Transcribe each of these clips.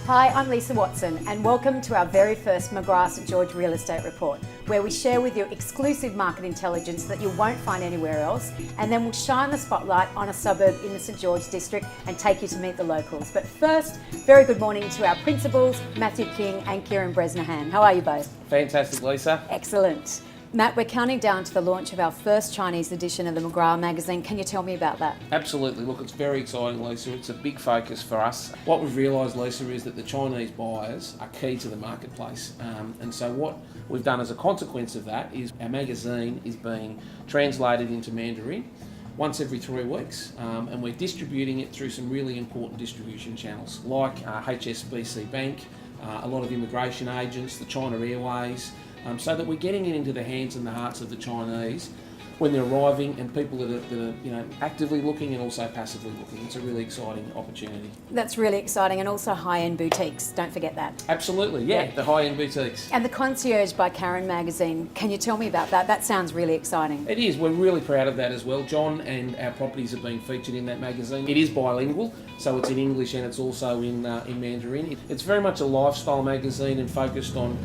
Hi, I'm Lisa Watson and welcome to our very first McGrath St George Real Estate Report, where we share with you exclusive market intelligence that you won't find anywhere else, and then we'll shine the spotlight on a suburb in the St George district and take you to meet the locals. But first, very good morning to our principals, Matthew King and Kieran Bresnahan. How are you both? Fantastic, Lisa. Excellent. Matt, we're counting down to the launch of our first Chinese edition of the McGrath magazine. Can you tell me about that? Absolutely. Look, it's very exciting, Lisa. It's a big focus for us. What we've realised, Lisa, is that the Chinese buyers are key to the marketplace. And so what we've done as a consequence of that is our magazine is being translated into Mandarin once every 3 weeks, and we're distributing it through some really important distribution channels like HSBC Bank, a lot of immigration agents, the China Airways, so that we're getting it into the hands and the hearts of the Chinese when they're arriving, and people that are actively looking and also passively looking. It's a really exciting opportunity. That's really exciting, and also high-end boutiques, don't forget that. Absolutely, yeah. The high-end boutiques. And the Concierge by Karen magazine, can you tell me about that? That sounds really exciting. It is, we're really proud of that as well. John and our properties are being featured in that magazine. It is bilingual, so it's in English and it's also in Mandarin. It's very much a lifestyle magazine and focused on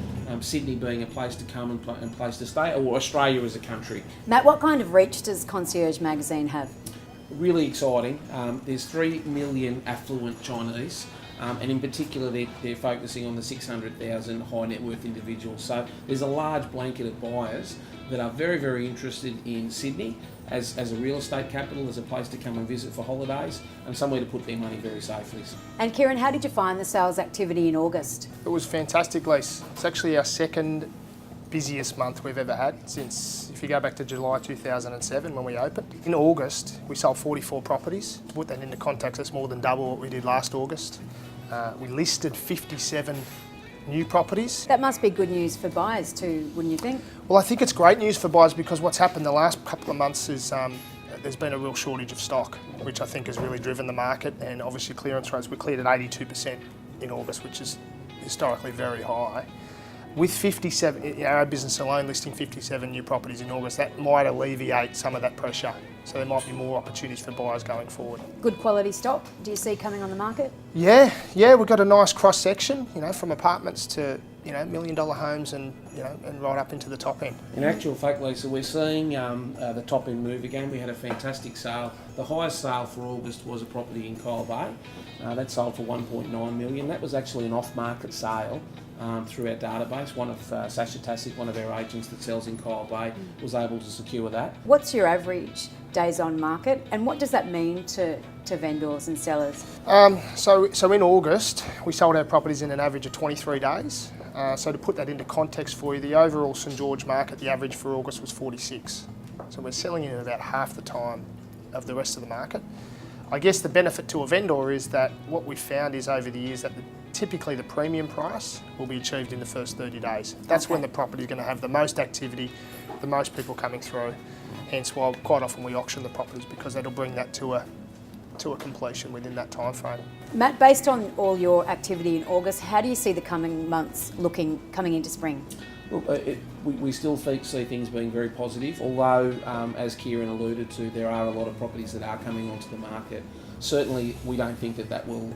Sydney being a place to come and place to stay, or Australia as a country. Matt, what kind of reach does Concierge magazine have? Really exciting. There's 3 million affluent Chinese, and in particular they're focusing on the 600,000 high net worth individuals. So there's a large blanket of buyers that are very, very interested in Sydney as a real estate capital, as a place to come and visit for holidays, and somewhere to put their money very safely. And Kieran, how did you find the sales activity in August? It was fantastic, Lise. It's actually our second busiest month we've ever had since, if you go back to July 2007 when we opened. In August, we sold 44 properties. To put that into context, that's more than double what we did last August. We listed 57 new properties. That must be good news for buyers too, wouldn't you think? Well, I think it's great news for buyers because what's happened the last couple of months is there's been a real shortage of stock, which I think has really driven the market, and obviously clearance rates, we cleared at 82% in August, which is historically very high. With 57, our business alone listing 57 new properties in August, that might alleviate some of that pressure. So there might be more opportunities for buyers going forward. Good quality stock, do you see coming on the market? Yeah, we've got a nice cross section, from apartments to, $1 million homes and right up into the top end. In actual fact, Lisa, we're seeing the top end move again. We had a fantastic sale. The highest sale for August was a property in Kyle Bay. That sold for 1.9 million. That was actually an off-market sale. Through our database. One of Sasha Tasic, one of our agents that sells in Kyle Bay, was able to secure that. What's your average days on market, and what does that mean to vendors and sellers? So in August, we sold our properties in an average of 23 days. So to put that into context for you, the overall St George market, the average for August was 46. So we're selling in about half the time of the rest of the market. I guess the benefit to a vendor is that what we've found is over the years that typically the premium price will be achieved in the first 30 days. That's when the property is going to have the most activity, the most people coming through. Hence why quite often we auction the properties, because that'll bring that to a completion within that time frame. Matt, based on all your activity in August, how do you see the coming months looking coming into spring? Look, we still see things being very positive, although, as Kieran alluded to, there are a lot of properties that are coming onto the market. Certainly, we don't think that will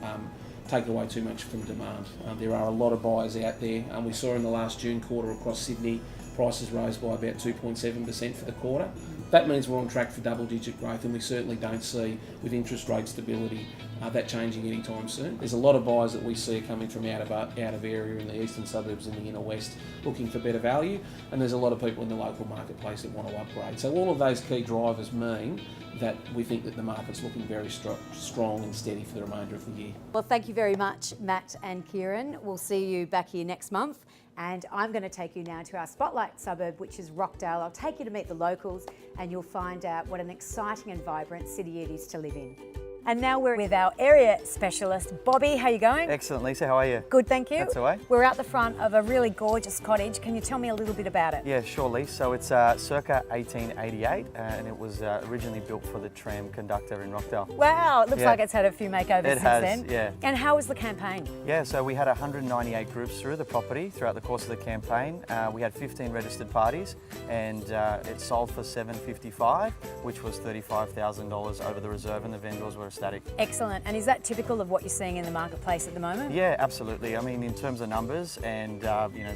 take away too much from demand. There are a lot of buyers out there, and we saw in the last June quarter across Sydney, prices rose by about 2.7% for the quarter. That means we're on track for double-digit growth, and we certainly don't see, with interest rate stability, that changing anytime soon. There's a lot of buyers that we see coming from out of area in the eastern suburbs and the inner west looking for better value, and there's a lot of people in the local marketplace that want to upgrade. So all of those key drivers mean that we think that the market's looking very strong and steady for the remainder of the year. Well, thank you very much, Matt and Kieran. We'll see you back here next month. And I'm going to take you now to our spotlight suburb, which is Rockdale. I'll take you to meet the locals, and you'll find out what an exciting and vibrant city it is to live in. And now we're with our area specialist, Bobby. How are you going? Excellent, Lisa. How are you? Good, thank you. That's all right. We're out the front of a really gorgeous cottage. Can you tell me a little bit about it? Yeah, sure, Lisa. So it's circa 1888, and it was originally built for the tram conductor in Rockdale. Wow, it looks like it's had a few makeovers since then. Yeah. And how was the campaign? Yeah, so we had 198 groups through the property throughout the course of the campaign. We had 15 registered parties, and it sold for $755, which was $35,000 over the reserve, and the vendors were static. Excellent. And is that typical of what you're seeing in the marketplace at the moment? Yeah, absolutely. I mean, in terms of numbers and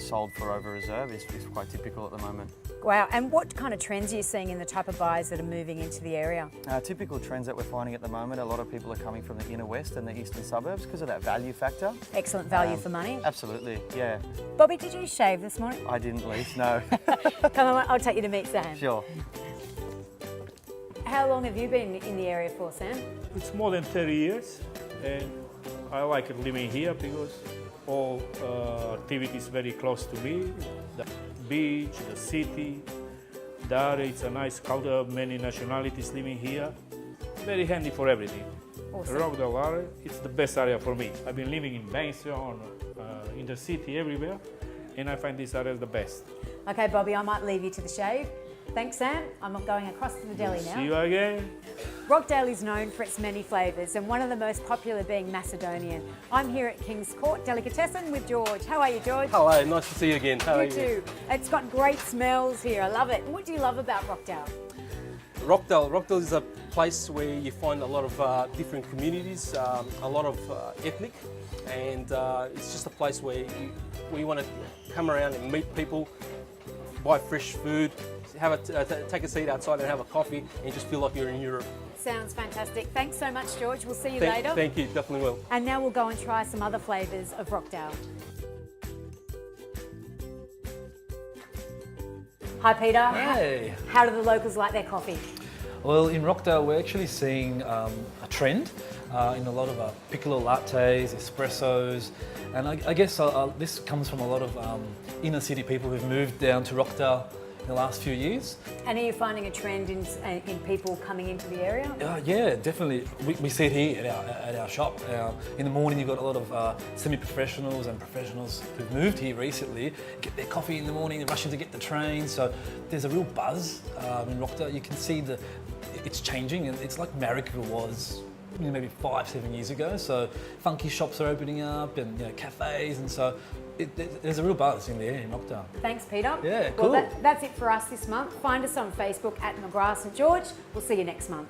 sold for over reserve is quite typical at the moment. Wow. And what kind of trends are you seeing in the type of buyers that are moving into the area? Typical trends that we're finding at the moment, a lot of people are coming from the inner west and the eastern suburbs because of that value factor. Excellent value for money. Absolutely, yeah. Bobby, did you shave this morning? I didn't least, no. Come on, I'll take you to meet Sam. Sure. How long have you been in the area for, Sam? It's more than 30 years, and I like living here because all activities very close to me. The beach, the city, the area, it's a nice culture, many nationalities living here. Very handy for everything. Awesome. Rockdale area, it's the best area for me. I've been living in Bankstown, in the city, everywhere, and I find this area the best. Okay, Bobby, I might leave you to the shave. Thanks, Sam. I'm going across to the deli now. See you again. Rockdale is known for its many flavours, and one of the most popular being Macedonian. I'm here at King's Court Delicatessen with George. How are you, George? Hello, nice to see you again. How are you? too. It's got great smells here. I love it. What do you love about Rockdale? Rockdale is a place where you find a lot of different communities, a lot of ethnic, and it's just a place where you want to come around and meet people, buy fresh food, take a seat outside and have a coffee and just feel like you're in Europe. Sounds fantastic. Thanks so much, George. We'll see you later. Thank you, definitely will. And now we'll go and try some other flavours of Rockdale. Hi, Peter. Hey. How do the locals like their coffee? Well, in Rockdale, we're actually seeing a trend in a lot of piccolo lattes, espressos, and I guess this comes from a lot of inner city people who've moved down to Rockdale in the last few years. And are you finding a trend in people coming into the area? Yeah, definitely. We see it here at our shop. In the morning, you've got a lot of semi-professionals and professionals who've moved here recently, get their coffee in the morning, they're rushing to get the train. So there's a real buzz in Rockdale. You can see it's changing, and it's like Marrickville was maybe 5-7 years ago. So funky shops are opening up, and cafes, and so there's a real buzz in the air in Rockdale. Thanks, Peter. Yeah, cool. Well, that's it for us this month. Find us on Facebook at McGrath St George. We'll see you next month.